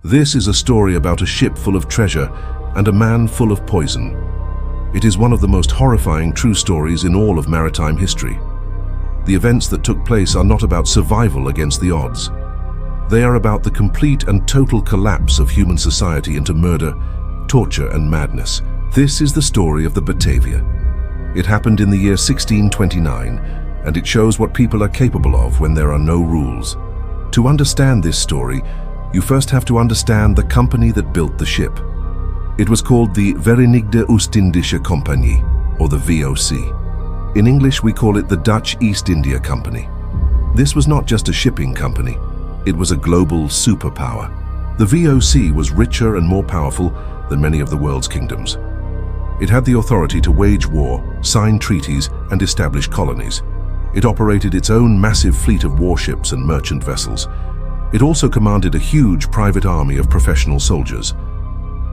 This is a story about a ship full of treasure and a man full of poison. It is one of the most horrifying true stories in all of maritime history. The events that took place are not about survival against the odds. They are about the complete and total collapse of human society into murder, torture, and madness. This is the story of the Batavia. It happened in the year 1629, and it shows what people are capable of when there are no rules. To understand this story, you first have to understand the company that built the ship. It was called the Verenigde Oostindische Compagnie, or the VOC. In English, we call it the Dutch East India Company. This was not just a shipping company, it was a global superpower. The VOC was richer and more powerful than many of the world's kingdoms. It had the authority to wage war, sign treaties, and establish colonies. It operated its own massive fleet of warships and merchant vessels. It also commanded a huge private army of professional soldiers.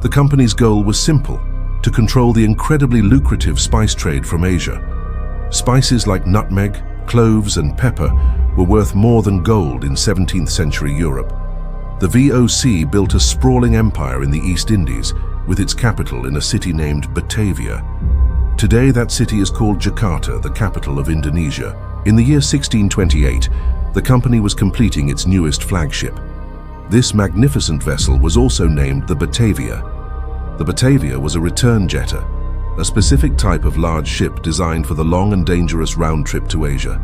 The company's goal was simple: to control the incredibly lucrative spice trade from Asia. Spices like nutmeg, cloves, and pepper were worth more than gold in 17th century Europe. The VOC built a sprawling empire in the East Indies, with its capital in a city named Batavia. Today, that city is called Jakarta, the capital of Indonesia. In the year 1628, the company was completing its newest flagship. This magnificent vessel was also named the Batavia. The Batavia was a return jetter, a specific type of large ship designed for the long and dangerous round trip to Asia.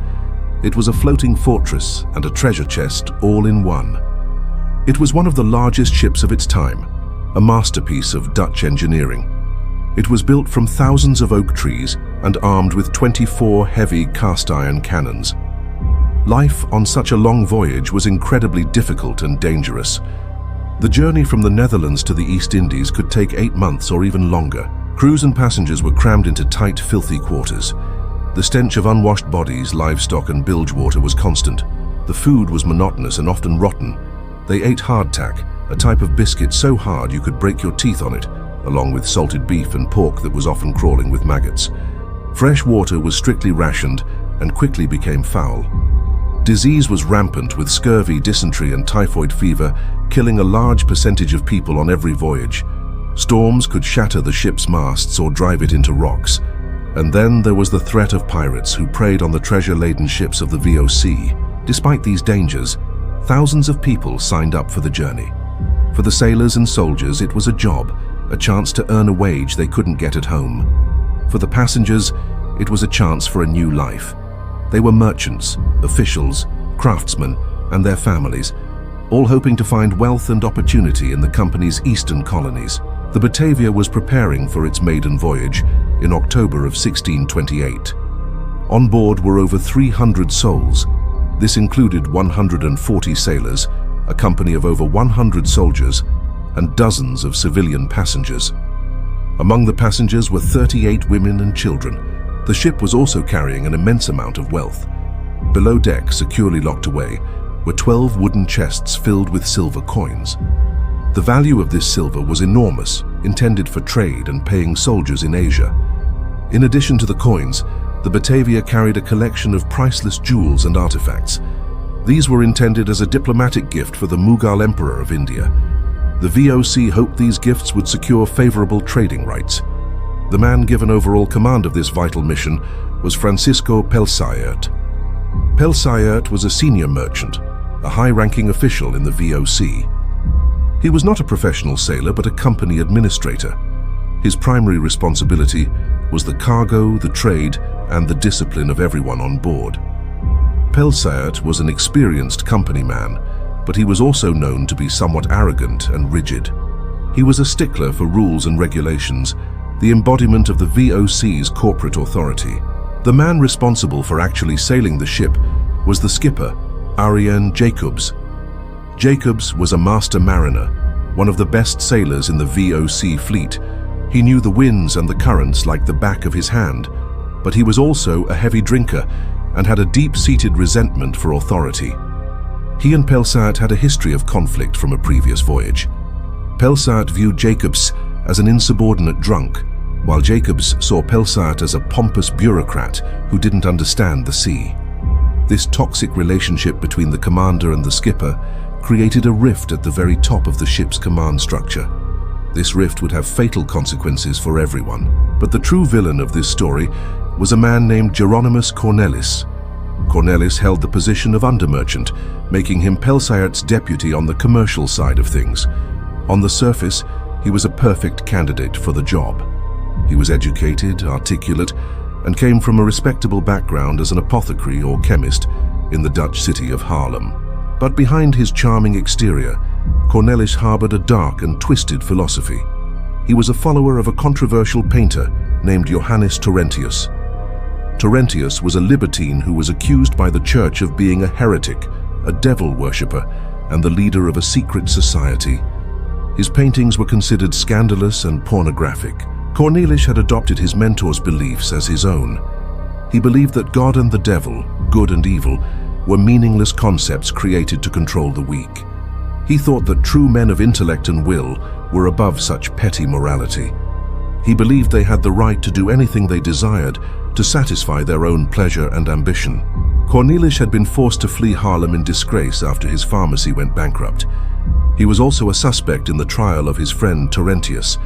It was a floating fortress and a treasure chest all in one. It was one of the largest ships of its time, a masterpiece of Dutch engineering. It was built from thousands of oak trees and armed with 24 heavy cast-iron cannons. Life on such a long voyage was incredibly difficult and dangerous. The journey from the Netherlands to the East Indies could take 8 months or even longer. Crews and passengers were crammed into tight, filthy quarters. The stench of unwashed bodies, livestock, and bilge water was constant. The food was monotonous and often rotten. They ate hardtack, a type of biscuit so hard you could break your teeth on it, along with salted beef and pork that was often crawling with maggots. Fresh water was strictly rationed and quickly became foul. Disease was rampant, with scurvy, dysentery, and typhoid fever killing a large percentage of people on every voyage. Storms could shatter the ship's masts or drive it into rocks. And then there was the threat of pirates who preyed on the treasure-laden ships of the VOC. Despite these dangers, thousands of people signed up for the journey. For the sailors and soldiers, it was a job, a chance to earn a wage they couldn't get at home. For the passengers, it was a chance for a new life. They were merchants, officials, craftsmen, and their families, all hoping to find wealth and opportunity in the company's eastern colonies. The Batavia was preparing for its maiden voyage in October of 1628. On board were over 300 souls. This included 140 sailors, a company of over 100 soldiers, and dozens of civilian passengers. Among the passengers were 38 women and children. The ship was also carrying an immense amount of wealth. Below deck, securely locked away, were 12 wooden chests filled with silver coins. The value of this silver was enormous, intended for trade and paying soldiers in Asia. In addition to the coins, the Batavia carried a collection of priceless jewels and artifacts. These were intended as a diplomatic gift for the Mughal Emperor of India. The VOC hoped these gifts would secure favorable trading rights. The man given overall command of this vital mission was Francisco Pelsayert. Pelsayert was a senior merchant, a high-ranking official in the VOC. He was not a professional sailor, but a company administrator. His primary responsibility was the cargo, the trade, and the discipline of everyone on board. Pelsayert was an experienced company man, but he was also known to be somewhat arrogant and rigid. He was a stickler for rules and regulations, the embodiment of the VOC's corporate authority. The man responsible for actually sailing the ship was the skipper, Arjen Jacobs. Jacobs was a master mariner, one of the best sailors in the VOC fleet. He knew the winds and the currents like the back of his hand, but he was also a heavy drinker and had a deep-seated resentment for authority. He and Pelsayert had a history of conflict from a previous voyage. Pelsayert viewed Jacobs as an insubordinate drunk, while Jacobs saw Pelsayert as a pompous bureaucrat who didn't understand the sea. This toxic relationship between the commander and the skipper created a rift at the very top of the ship's command structure. This rift would have fatal consequences for everyone. But the true villain of this story was a man named Geronimus Cornelis. Cornelis held the position of undermerchant, making him Pelsaert's deputy on the commercial side of things. On the surface, he was a perfect candidate for the job. He was educated, articulate, and came from a respectable background as an apothecary or chemist in the Dutch city of Haarlem. But behind his charming exterior, Cornelis harbored a dark and twisted philosophy. He was a follower of a controversial painter named Johannes Torrentius. Torrentius was a libertine who was accused by the church of being a heretic, a devil worshipper, and the leader of a secret society. His paintings were considered scandalous and pornographic. Cornelis had adopted his mentor's beliefs as his own. He believed that God and the devil, good and evil, were meaningless concepts created to control the weak. He thought that true men of intellect and will were above such petty morality. He believed they had the right to do anything they desired to satisfy their own pleasure and ambition. Cornelis had been forced to flee Haarlem in disgrace after his pharmacy went bankrupt. He was also a suspect in the trial of his friend Torrentius,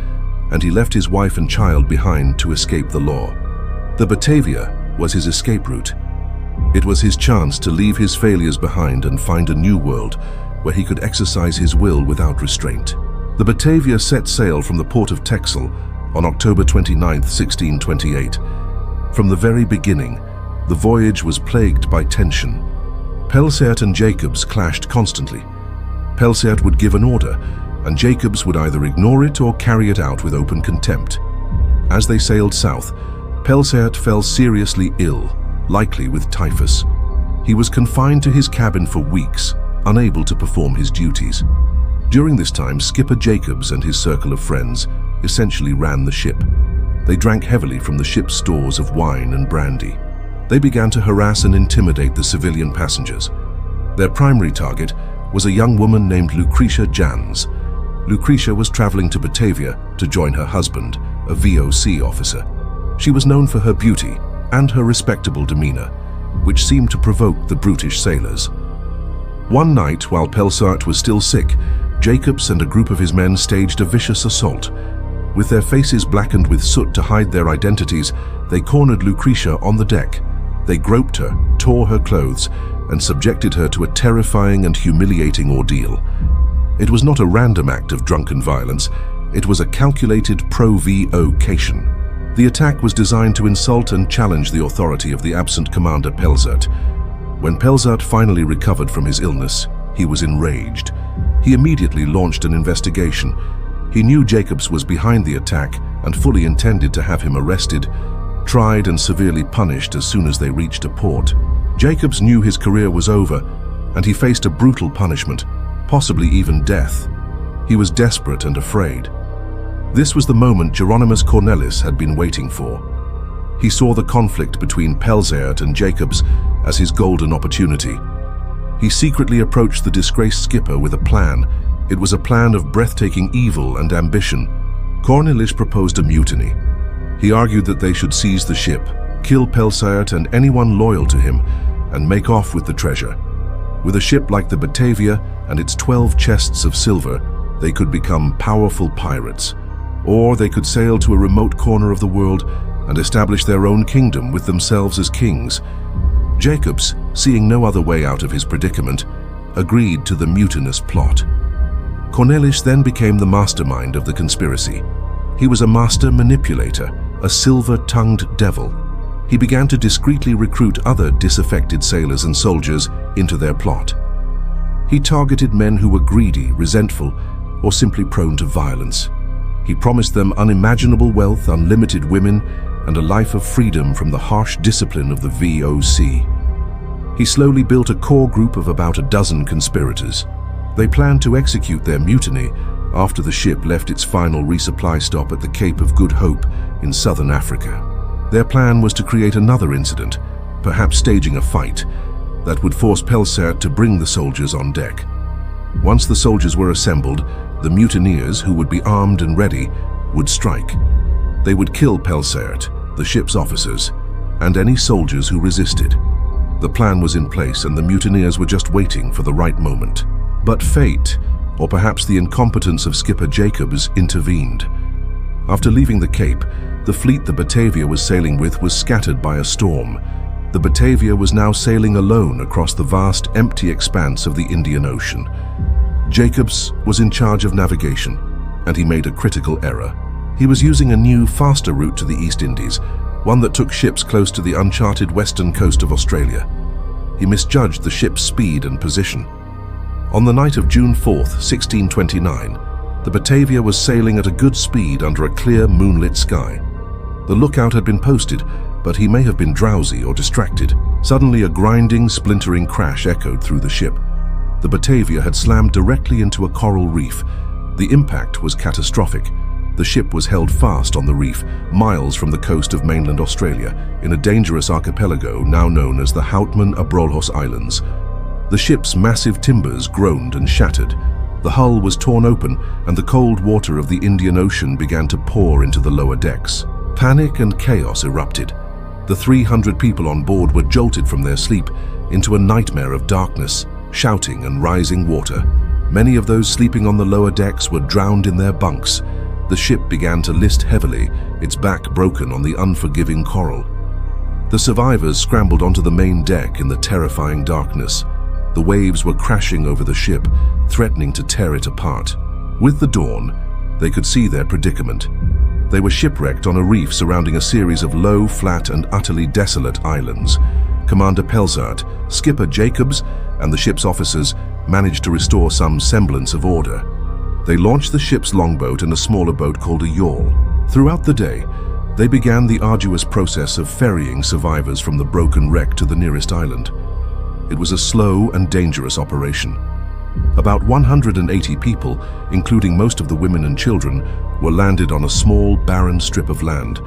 and he left his wife and child behind to escape the law. The Batavia was his escape route. It was his chance to leave his failures behind and find a new world where he could exercise his will without restraint. The Batavia set sail from the port of Texel on October 29, 1628. From the very beginning, the voyage was plagued by tension. Pelsaert and Jacobs clashed constantly. Pelsaert would give an order, and Jacobs would either ignore it or carry it out with open contempt. As they sailed south, Pelsaert fell seriously ill, likely with typhus. He was confined to his cabin for weeks, unable to perform his duties. During this time, skipper Jacobs and his circle of friends essentially ran the ship. They drank heavily from the ship's stores of wine and brandy. They began to harass and intimidate the civilian passengers. Their primary target was a young woman named Lucretia Jans. Lucretia was traveling to Batavia to join her husband, a VOC officer. She was known for her beauty and her respectable demeanor, which seemed to provoke the brutish sailors. One night, while Pelsaert was still sick, Jacobs and a group of his men staged a vicious assault. With their faces blackened with soot to hide their identities, they cornered Lucretia on the deck. They groped her, tore her clothes, and subjected her to a terrifying and humiliating ordeal. It was not a random act of drunken violence, it was a calculated provocation. The attack was designed to insult and challenge the authority of the absent commander Pelsaert. When Pelsaert finally recovered from his illness, he was enraged. He immediately launched an investigation. He knew Jacobs was behind the attack and fully intended to have him arrested, tried and severely punished as soon as they reached a port. Jacobs knew his career was over, and he faced a brutal punishment, possibly even death. He was desperate and afraid. This was the moment Geronimus Cornelis had been waiting for. He saw the conflict between Pelsaert and Jacobs as his golden opportunity. He secretly approached the disgraced skipper with a plan. It was a plan of breathtaking evil and ambition. Cornelis proposed a mutiny. He argued that they should seize the ship, kill Pelsaert and anyone loyal to him, and make off with the treasure. With a ship like the Batavia and its 12 chests of silver, they could become powerful pirates. Or they could sail to a remote corner of the world and establish their own kingdom with themselves as kings. Jacobs, seeing no other way out of his predicament, agreed to the mutinous plot. Cornelis then became the mastermind of the conspiracy. He was a master manipulator, a silver-tongued devil. He began to discreetly recruit other disaffected sailors and soldiers into their plot. He targeted men who were greedy, resentful, or simply prone to violence. He promised them unimaginable wealth, unlimited women, and a life of freedom from the harsh discipline of the VOC. He slowly built a core group of about a dozen conspirators. They planned to execute their mutiny after the ship left its final resupply stop at the Cape of Good Hope in southern Africa. Their plan was to create another incident, perhaps staging a fight, that would force Pelsaert to bring the soldiers on deck. Once the soldiers were assembled, the mutineers, who would be armed and ready, would strike. They would kill Pelsaert, the ship's officers, and any soldiers who resisted. The plan was in place and the mutineers were just waiting for the right moment. But fate, or perhaps the incompetence of skipper Jacobs, intervened. After leaving the Cape, the fleet the Batavia was sailing with was scattered by a storm. The Batavia was now sailing alone across the vast, empty expanse of the Indian Ocean. Jacobs was in charge of navigation, and he made a critical error. He was using a new, faster route to the East Indies, one that took ships close to the uncharted western coast of Australia. He misjudged the ship's speed and position. On the night of June 4th, 1629, the Batavia was sailing at a good speed under a clear, moonlit sky. The lookout had been posted, but he may have been drowsy or distracted. Suddenly, a grinding, splintering crash echoed through the ship. The Batavia had slammed directly into a coral reef. The impact was catastrophic. The ship was held fast on the reef, miles from the coast of mainland Australia, in a dangerous archipelago now known as the Houtman Abrolhos Islands. The ship's massive timbers groaned and shattered. The hull was torn open, and the cold water of the Indian Ocean began to pour into the lower decks. Panic and chaos erupted. The 300 people on board were jolted from their sleep into a nightmare of darkness, shouting and rising water. Many of those sleeping on the lower decks were drowned in their bunks. The ship began to list heavily, its back broken on the unforgiving coral. The survivors scrambled onto the main deck in the terrifying darkness. The waves were crashing over the ship, threatening to tear it apart. With the dawn, they could see their predicament. They were shipwrecked on a reef surrounding a series of low, flat, and utterly desolate islands. Commander Pelzart, skipper Jacobs, and the ship's officers managed to restore some semblance of order. They launched the ship's longboat and a smaller boat called a yawl. Throughout the day, they began the arduous process of ferrying survivors from the broken wreck to the nearest island. It was a slow and dangerous operation. About 180 people, including most of the women and children, were landed on a small, barren strip of land.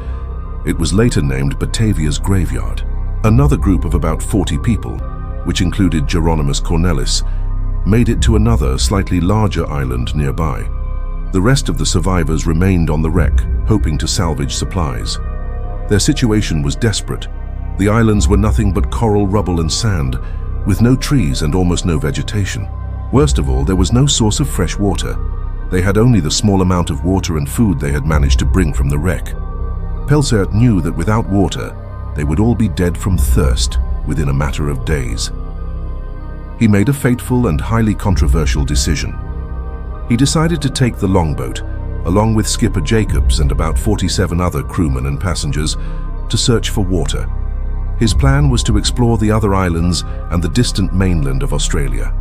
It was later named Batavia's Graveyard. Another group of about 40 people, which included Geronimus Cornelis, made it to another, slightly larger island nearby. The rest of the survivors remained on the wreck, hoping to salvage supplies. Their situation was desperate. The islands were nothing but coral rubble and sand, with no trees and almost no vegetation. Worst of all, there was no source of fresh water. They had only the small amount of water and food they had managed to bring from the wreck. Pelzart knew that without water, they would all be dead from thirst within a matter of days. He made a fateful and highly controversial decision. He decided to take the longboat, along with skipper Jacobs and about 47 other crewmen and passengers, to search for water. His plan was to explore the other islands and the distant mainland of Australia.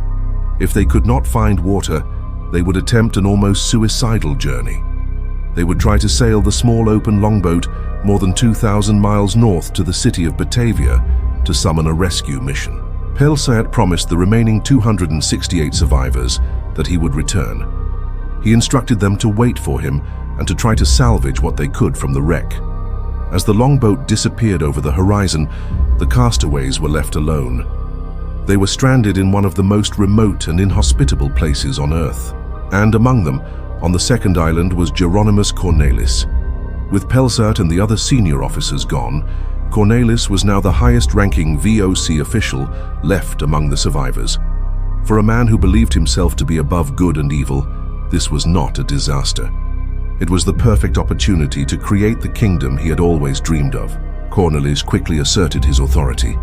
If they could not find water, they would attempt an almost suicidal journey. They would try to sail the small open longboat more than 2,000 miles north to the city of Batavia to summon a rescue mission. Pelzart promised the remaining 268 survivors that he would return. He instructed them to wait for him and to try to salvage what they could from the wreck. As the longboat disappeared over the horizon, the castaways were left alone. They were stranded in one of the most remote and inhospitable places on Earth. And among them, on the second island, was Geronimus Cornelis. With Pelzart and the other senior officers gone, Cornelis was now the highest-ranking VOC official left among the survivors. For a man who believed himself to be above good and evil, this was not a disaster. It was the perfect opportunity to create the kingdom he had always dreamed of. Cornelis quickly asserted his authority.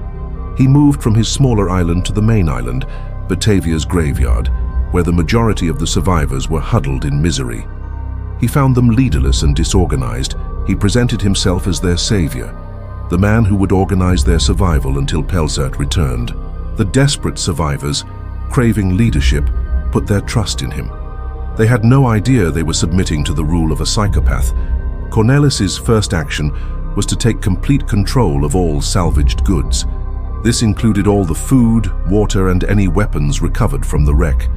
He moved from his smaller island to the main island, Batavia's Graveyard, where the majority of the survivors were huddled in misery. He found them leaderless and disorganized. He presented himself as their savior, the man who would organize their survival until Pelzart returned. The desperate survivors, craving leadership, put their trust in him. They had no idea they were submitting to the rule of a psychopath. Cornelis's first action was to take complete control of all salvaged goods. This included all the food, water, and any weapons recovered from the wreck.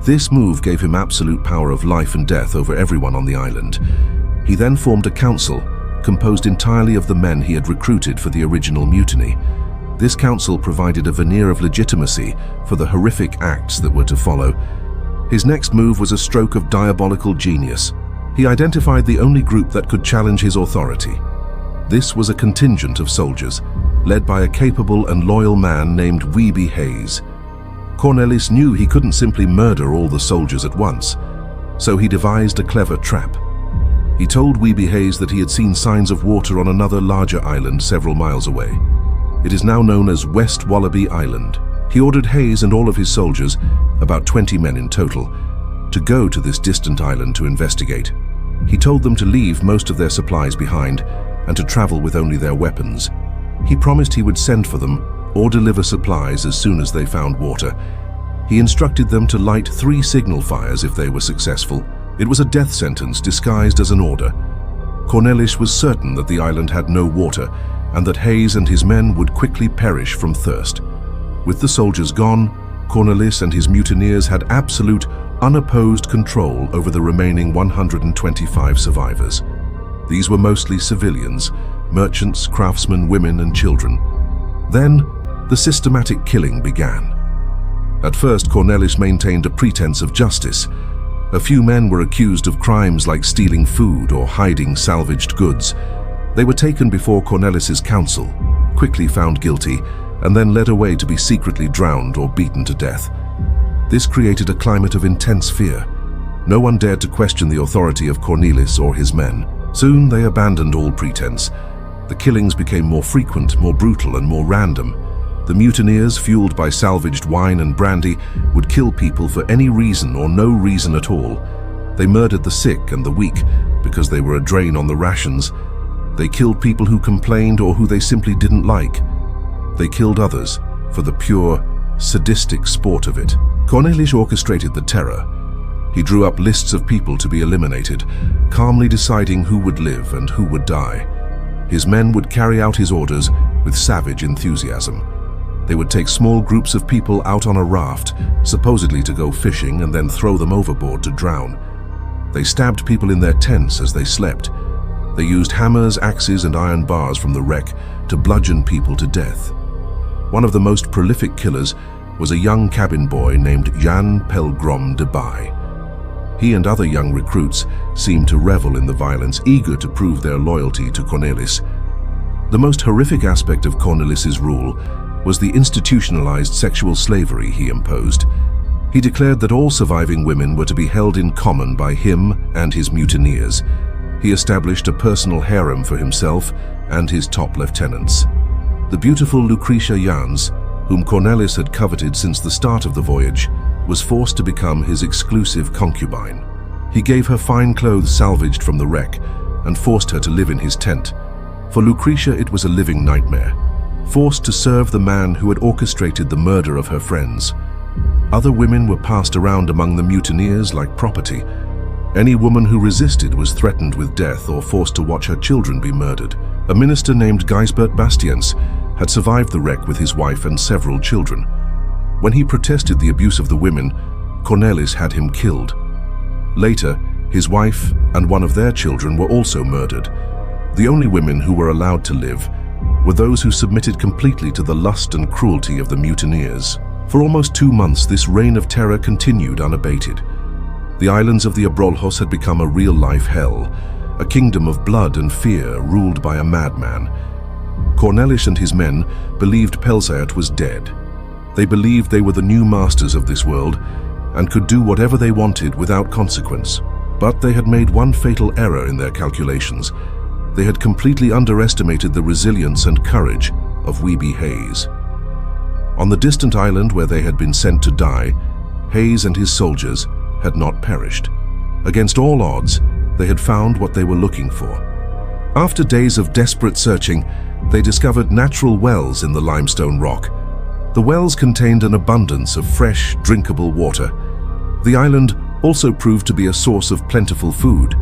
This move gave him absolute power of life and death over everyone on the island. He then formed a council, composed entirely of the men he had recruited for the original mutiny. This council provided a veneer of legitimacy for the horrific acts that were to follow. His next move was a stroke of diabolical genius. He identified the only group that could challenge his authority. This was a contingent of soldiers, led by a capable and loyal man named Weeby Hayes. Cornelis knew he couldn't simply murder all the soldiers at once, so he devised a clever trap. He told Weeby Hayes that he had seen signs of water on another larger island several miles away. It is now known as West Wallaby Island. He ordered Hayes and all of his soldiers, about 20 men in total, to go to this distant island to investigate. He told them to leave most of their supplies behind and to travel with only their weapons. He promised he would send for them or deliver supplies as soon as they found water. He instructed them to light 3 signal fires if they were successful. It was a death sentence disguised as an order. Cornelis was certain that the island had no water and that Hayes and his men would quickly perish from thirst. With the soldiers gone, Cornelis and his mutineers had absolute, unopposed control over the remaining 125 survivors. These were mostly civilians, merchants, craftsmen, women, and children. Then, the systematic killing began. At first, Cornelis maintained a pretense of justice. A few men were accused of crimes like stealing food or hiding salvaged goods. They were taken before Cornelis's council, quickly found guilty, and then led away to be secretly drowned or beaten to death. This created a climate of intense fear. No one dared to question the authority of Cornelis or his men. Soon they abandoned all pretense. The killings became more frequent, more brutal, and more random. The mutineers, fueled by salvaged wine and brandy, would kill people for any reason or no reason at all. They murdered the sick and the weak because they were a drain on the rations. They killed people who complained or who they simply didn't like. They killed others for the pure, sadistic sport of it. Cornelis orchestrated the terror. He drew up lists of people to be eliminated, calmly deciding who would live and who would die. His men would carry out his orders with savage enthusiasm. They would take small groups of people out on a raft, supposedly to go fishing, and then throw them overboard to drown. They stabbed people in their tents as they slept. They used hammers, axes, and iron bars from the wreck to bludgeon people to death. One of the most prolific killers was a young cabin boy named Jan Pelgrom de Bai. He and other young recruits seemed to revel in the violence, eager to prove their loyalty to Cornelis. The most horrific aspect of Cornelis's rule was the institutionalized sexual slavery he imposed. He declared that all surviving women were to be held in common by him and his mutineers. He established a personal harem for himself and his top lieutenants. The beautiful Lucretia Jans, whom Cornelis had coveted since the start of the voyage, was forced to become his exclusive concubine. He gave her fine clothes salvaged from the wreck and forced her to live in his tent. For Lucretia, it was a living nightmare, forced to serve the man who had orchestrated the murder of her friends. Other women were passed around among the mutineers like property. Any woman who resisted was threatened with death or forced to watch her children be murdered. A minister named Gijsbert Bastiens had survived the wreck with his wife and several children. When he protested the abuse of the women, Cornelis had him killed. Later, his wife and one of their children were also murdered. The only women who were allowed to live were those who submitted completely to the lust and cruelty of the mutineers. For almost 2 months, this reign of terror continued unabated. The islands of the Abrolhos had become a real-life hell, a kingdom of blood and fear ruled by a madman. Cornelis and his men believed Pelsaert was dead. They believed they were the new masters of this world and could do whatever they wanted without consequence. But they had made one fatal error in their calculations. They had completely underestimated the resilience and courage of Weeby Hayes. On the distant island where they had been sent to die, Hayes and his soldiers had not perished. Against all odds, they had found what they were looking for. After days of desperate searching, they discovered natural wells in the limestone rock. The wells contained an abundance of fresh, drinkable water. The island also proved to be a source of plentiful food.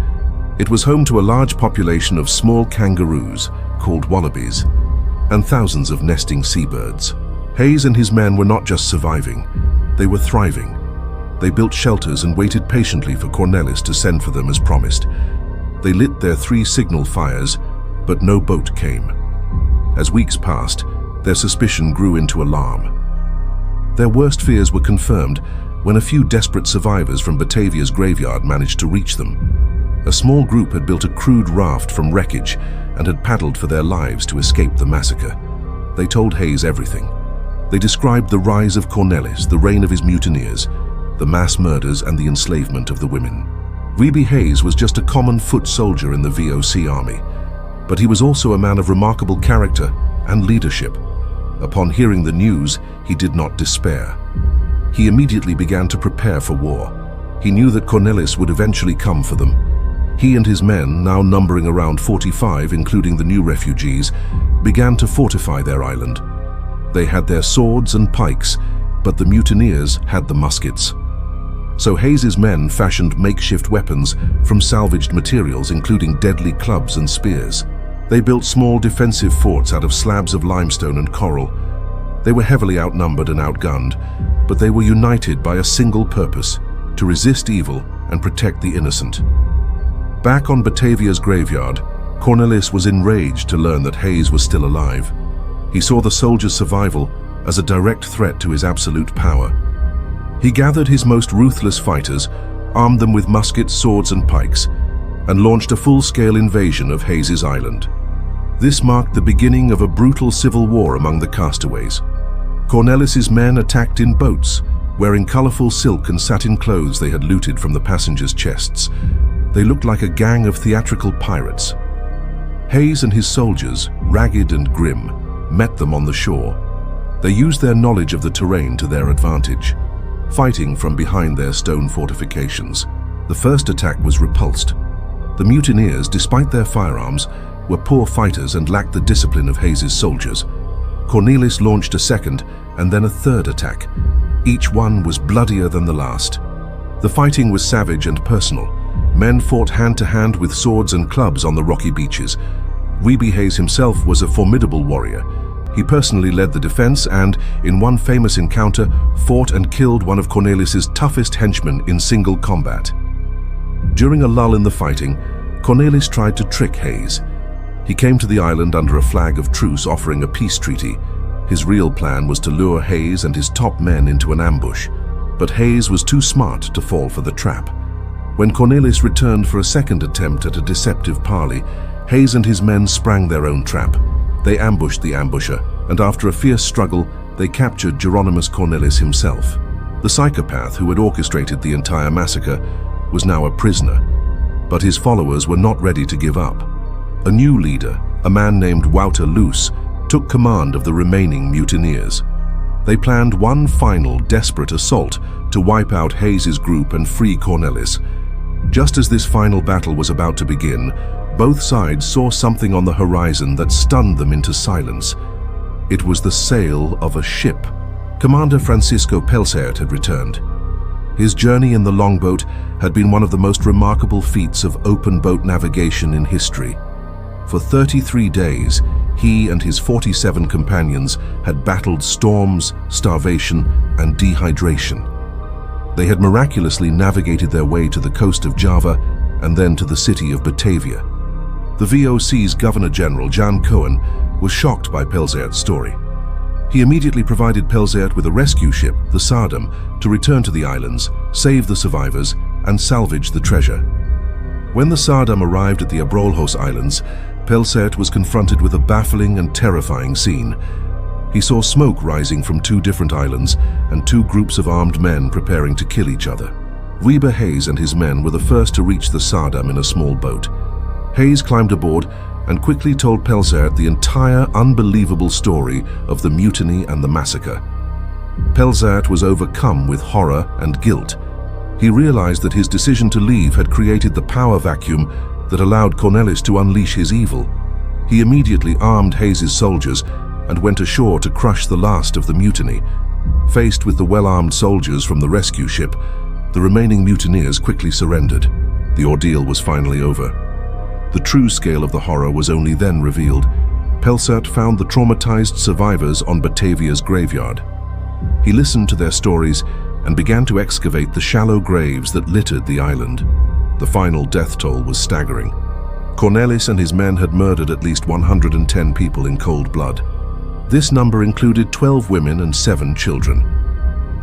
It was home to a large population of small kangaroos, called wallabies, and thousands of nesting seabirds. Hayes and his men were not just surviving, they were thriving. They built shelters and waited patiently for Cornelis to send for them as promised. They lit their 3 signal fires, but no boat came. As weeks passed, their suspicion grew into alarm. Their worst fears were confirmed when a few desperate survivors from Batavia's graveyard managed to reach them. A small group had built a crude raft from wreckage and had paddled for their lives to escape the massacre. They told Hayes everything. They described the rise of Cornelis, the reign of his mutineers, the mass murders and the enslavement of the women. Wiebe Hayes was just a common foot soldier in the VOC army, but he was also a man of remarkable character and leadership. Upon hearing the news, he did not despair. He immediately began to prepare for war. He knew that Cornelis would eventually come for them. He and his men, now numbering around 45, including the new refugees, began to fortify their island. They had their swords and pikes, but the mutineers had the muskets. So Hayes's men fashioned makeshift weapons from salvaged materials, including deadly clubs and spears. They built small defensive forts out of slabs of limestone and coral. They were heavily outnumbered and outgunned, but they were united by a single purpose: to resist evil and protect the innocent. Back on Batavia's graveyard, Cornelis was enraged to learn that Hayes was still alive. He saw the soldiers' survival as a direct threat to his absolute power. He gathered his most ruthless fighters, armed them with muskets, swords and pikes, and launched a full-scale invasion of Hayes's island. This marked the beginning of a brutal civil war among the castaways. Cornelis's men attacked in boats, wearing colorful silk and satin clothes they had looted from the passengers' chests. They looked like a gang of theatrical pirates. Hayes and his soldiers, ragged and grim, met them on the shore. They used their knowledge of the terrain to their advantage, fighting from behind their stone fortifications. The first attack was repulsed. The mutineers, despite their firearms, were poor fighters and lacked the discipline of Hayes's soldiers. Cornelis launched a second and then a third attack. Each one was bloodier than the last. The fighting was savage and personal. Men fought hand-to-hand with swords and clubs on the rocky beaches. Wiebe Hayes himself was a formidable warrior. He personally led the defense and, in one famous encounter, fought and killed one of Cornelis's toughest henchmen in single combat. During a lull in the fighting, Cornelis tried to trick Hayes. He came to the island under a flag of truce offering a peace treaty. His real plan was to lure Hayes and his top men into an ambush, but Hayes was too smart to fall for the trap. When Cornelis returned for a second attempt at a deceptive parley, Hayes and his men sprang their own trap. They ambushed the ambusher, and after a fierce struggle, they captured Geronimus Cornelis himself. The psychopath who had orchestrated the entire massacre was now a prisoner, but his followers were not ready to give up. A new leader, a man named Wouter Loos, took command of the remaining mutineers. They planned one final desperate assault to wipe out Hayes's group and free Cornelis. Just as this final battle was about to begin, both sides saw something on the horizon that stunned them into silence. It was the sail of a ship. Commander Francisco Pelsaert had returned. His journey in the longboat had been one of the most remarkable feats of open boat navigation in history. For 33 days, he and his 47 companions had battled storms, starvation, and dehydration. They had miraculously navigated their way to the coast of Java and then to the city of Batavia. The VOC's Governor-General, Jan Cohen, was shocked by Pelsaert's story. He immediately provided Pelsaert with a rescue ship, the Sardam, to return to the islands, save the survivors, and salvage the treasure. When the Sardam arrived at the Abrolhos Islands, Pelsaert was confronted with a baffling and terrifying scene. He saw smoke rising from two different islands and two groups of armed men preparing to kill each other. Wiebe Hayes and his men were the first to reach the Sardam in a small boat. Hayes climbed aboard and quickly told Pelsaert the entire unbelievable story of the mutiny and the massacre. Pelsaert was overcome with horror and guilt. He realized that his decision to leave had created the power vacuum that allowed Cornelis to unleash his evil. He immediately armed Hayes's soldiers and went ashore to crush the last of the mutiny. Faced with the well-armed soldiers from the rescue ship, the remaining mutineers quickly surrendered. The ordeal was finally over. The true scale of the horror was only then revealed. Pelsaert found the traumatized survivors on Batavia's graveyard. He listened to their stories and began to excavate the shallow graves that littered the island. The final death toll was staggering. Cornelis and his men had murdered at least 110 people in cold blood. This number included 12 women and 7 children.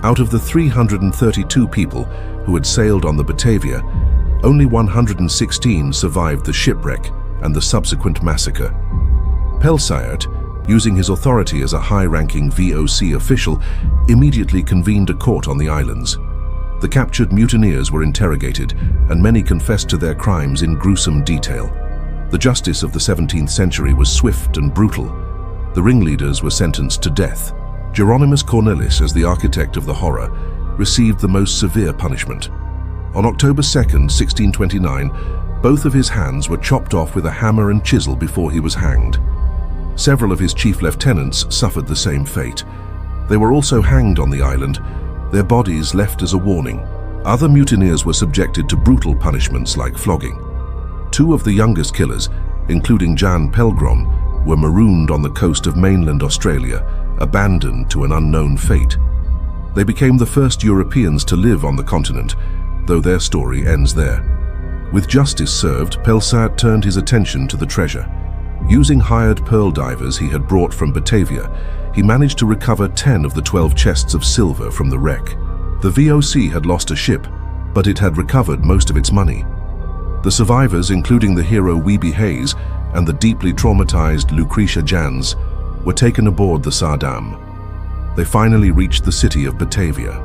Out of the 332 people who had sailed on the Batavia, only 116 survived the shipwreck and the subsequent massacre. Pelsaert, using his authority as a high-ranking VOC official, immediately convened a court on the islands. The captured mutineers were interrogated, and many confessed to their crimes in gruesome detail. The justice of the 17th century was swift and brutal. The ringleaders were sentenced to death. Jeronimus Cornelis, as the architect of the horror, received the most severe punishment. On October 2nd, 1629, both of his hands were chopped off with a hammer and chisel before he was hanged. Several of his chief lieutenants suffered the same fate. They were also hanged on the island, their bodies left as a warning. Other mutineers were subjected to brutal punishments like flogging. Two of the youngest killers, including Jan Pelgrom, were marooned on the coast of mainland Australia, abandoned to an unknown fate. They became the first Europeans to live on the continent, though their story ends there. With justice served, Pelsat turned his attention to the treasure. Using hired pearl divers he had brought from Batavia, he managed to recover 10 of the 12 chests of silver from the wreck. The VOC had lost a ship, but it had recovered most of its money. The survivors, including the hero Wiebe Hayes and the deeply traumatized Lucretia Jans, were taken aboard the Sardam. They finally reached the city of Batavia.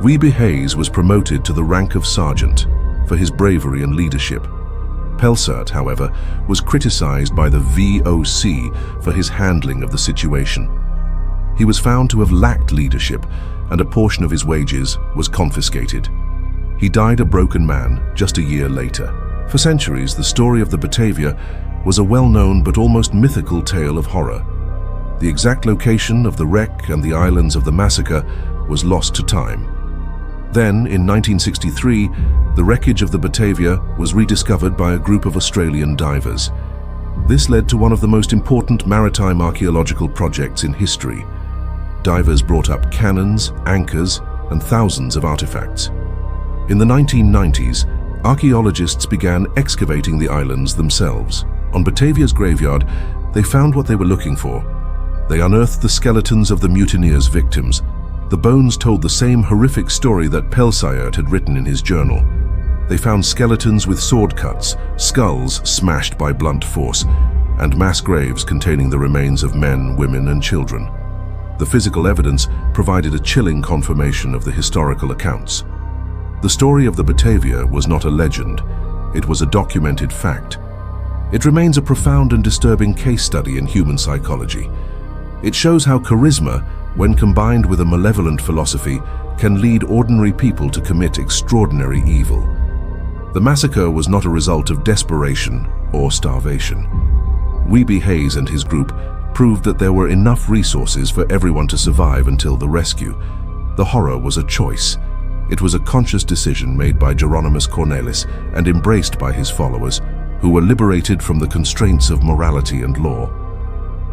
Wiebe Hayes was promoted to the rank of sergeant for his bravery and leadership. Pelsat, however, was criticized by the VOC for his handling of the situation. He was found to have lacked leadership, and a portion of his wages was confiscated. He died a broken man just a year later. For centuries, the story of the Batavia was a well-known but almost mythical tale of horror. The exact location of the wreck and the islands of the massacre was lost to time. Then, in 1963, the wreckage of the Batavia was rediscovered by a group of Australian divers. This led to one of the most important maritime archaeological projects in history. Divers brought up cannons, anchors, and thousands of artifacts. In the 1990s, archaeologists began excavating the islands themselves. On Batavia's graveyard, they found what they were looking for. They unearthed the skeletons of the mutineers' victims. The bones told the same horrific story that Pelsat had written in his journal. They found skeletons with sword cuts, skulls smashed by blunt force, and mass graves containing the remains of men, women, and children. The physical evidence provided a chilling confirmation of the historical accounts. The story of the Batavia was not a legend, it was a documented fact. It remains a profound and disturbing case study in human psychology. It shows how charisma, when combined with a malevolent philosophy, can lead ordinary people to commit extraordinary evil. The massacre was not a result of desperation or starvation. Wiebe Hayes and his group proved that there were enough resources for everyone to survive until the rescue. The horror was a choice. It was a conscious decision made by Jeronimus Cornelis and embraced by his followers, who were liberated from the constraints of morality and law.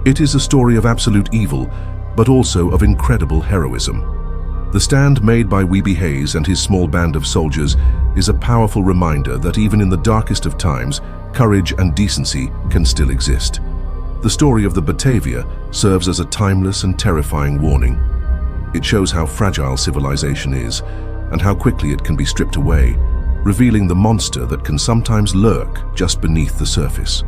It is a story of absolute evil, but also of incredible heroism. The stand made by Wiebe Hayes and his small band of soldiers is a powerful reminder that even in the darkest of times, courage and decency can still exist. The story of the Batavia serves as a timeless and terrifying warning. It shows how fragile civilization is and how quickly it can be stripped away, revealing the monster that can sometimes lurk just beneath the surface.